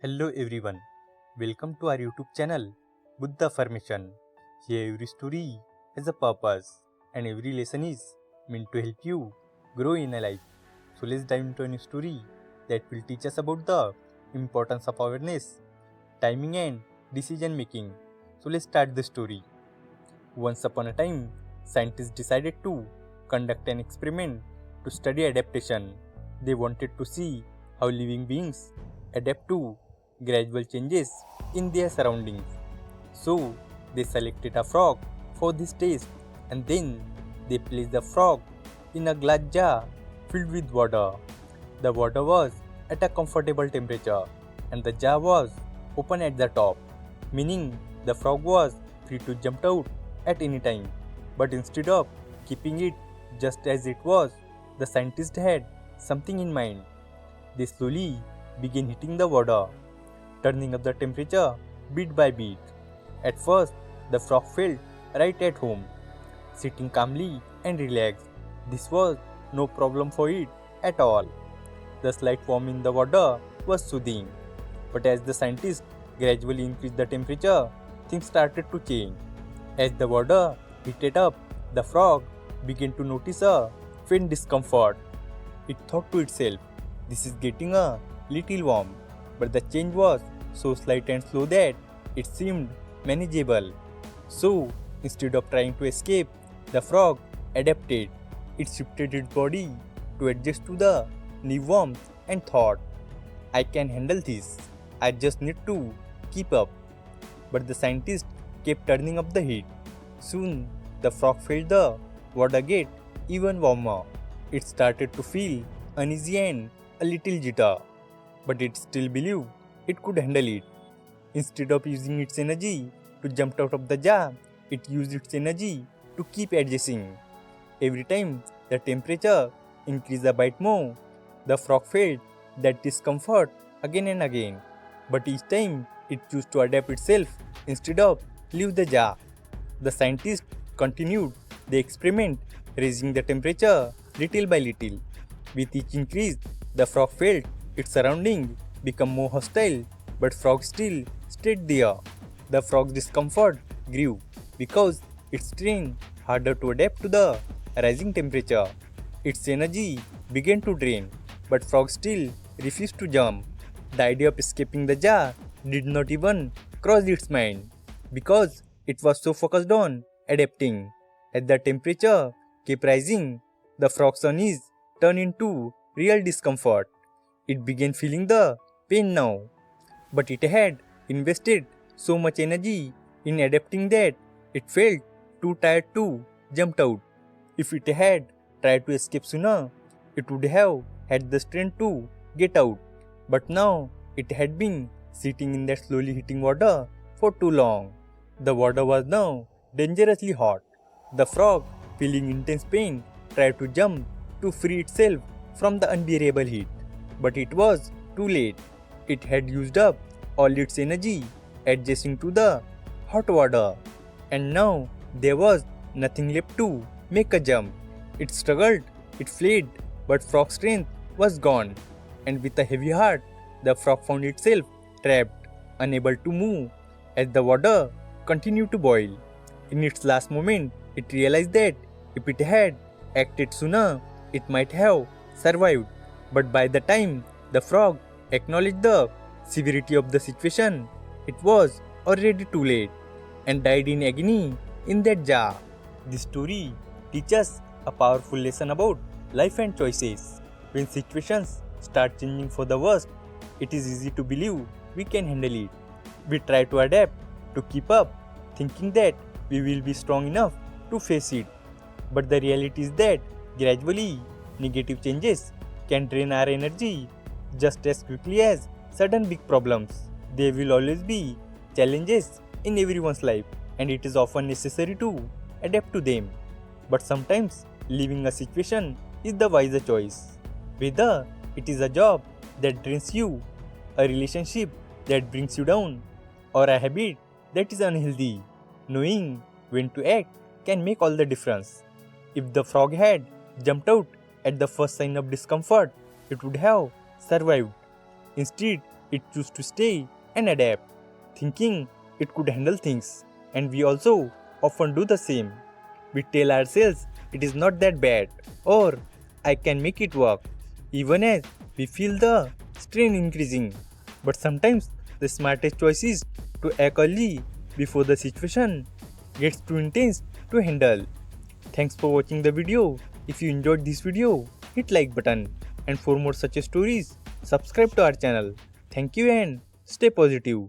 Hello everyone, welcome to our YouTube channel, Affirmation. Here every story has a purpose and every lesson is meant to help you grow in a life. So let's dive into a new story that will teach us about the importance of awareness, timing and decision making. So let's start the story. Once upon a time, scientists decided to conduct an experiment to study adaptation. They wanted to see how living beings adapt to gradual changes in their surroundings. So, they selected a frog for this test and then they placed the frog in a glass jar filled with water. The water was at a comfortable temperature and the jar was open at the top, meaning the frog was free to jump out at any time. But instead of keeping it just as it was, the scientist had something in mind. They slowly began heating the water, turning up the temperature bit by bit. At first, the frog felt right at home, sitting calmly and relaxed. This was no problem for it at all. The slight warmth in the water was soothing. But as the scientists gradually increased the temperature, things started to change. As the water heated up, the frog began to notice a faint discomfort. It thought to itself, "This is getting a little warm." But the change was so slight and slow that it seemed manageable. So, instead of trying to escape, the frog adapted. It shifted its body to adjust to the new warmth and thought, "I can handle this. I just need to keep up." But the scientist kept turning up the heat. Soon, the frog felt the water get even warmer. It started to feel uneasy and a little jitter, but it still believed it could handle it. Instead of using its energy to jump out of the jar, it used its energy to keep adjusting. Every time the temperature increased a bit more, the frog felt that discomfort again and again. But each time it chose to adapt itself instead of leave the jar. The scientist continued the experiment, raising the temperature little by little. With each increase, the frog felt its surroundings become more hostile, but frog still stayed there. The frog's discomfort grew because it strained harder to adapt to the rising temperature. Its energy began to drain, but frog still refused to jump. The idea of escaping the jar did not even cross its mind because it was so focused on adapting. As the temperature kept rising, the frog's unease turned into real discomfort. It began feeling the pain now, but it had invested so much energy in adapting that it felt too tired to jump out. If it had tried to escape sooner, it would have had the strength to get out. But now it had been sitting in that slowly heating water for too long. The water was now dangerously hot. The frog, feeling intense pain, tried to jump to free itself from the unbearable heat. But it was too late. It had used up all its energy adjusting to the hot water, and now there was nothing left to make a jump. It struggled, it fled, but frog's strength was gone, and with a heavy heart, the frog found itself trapped, unable to move as the water continued to boil. In its last moment, it realized that if it had acted sooner, it might have survived. But by the time the frog acknowledged the severity of the situation, it was already too late and died in agony in that jar. This story teaches a powerful lesson about life and choices. When situations start changing for the worst, it is easy to believe we can handle it. We try to adapt, to keep up, thinking that we will be strong enough to face it. But the reality is that gradually, negative changes can drain our energy just as quickly as sudden big problems. There will always be challenges in everyone's life, and it is often necessary to adapt to them. But sometimes leaving a situation is the wiser choice. Whether it is a job that drains you, a relationship that brings you down, or a habit that is unhealthy, knowing when to act can make all the difference. If the frog had jumped out at the first sign of discomfort, it would have survived. Instead, It chooses to stay and adapt, thinking it could handle things. And we also often do the same. We tell ourselves it is not that bad or I can make it work, even as we feel the strain increasing. But sometimes the smartest choice is to act early before the situation gets too intense to handle. Thanks for watching the video. If you enjoyed this video, hit like button, and for more such stories, subscribe to our channel. Thank you and stay positive.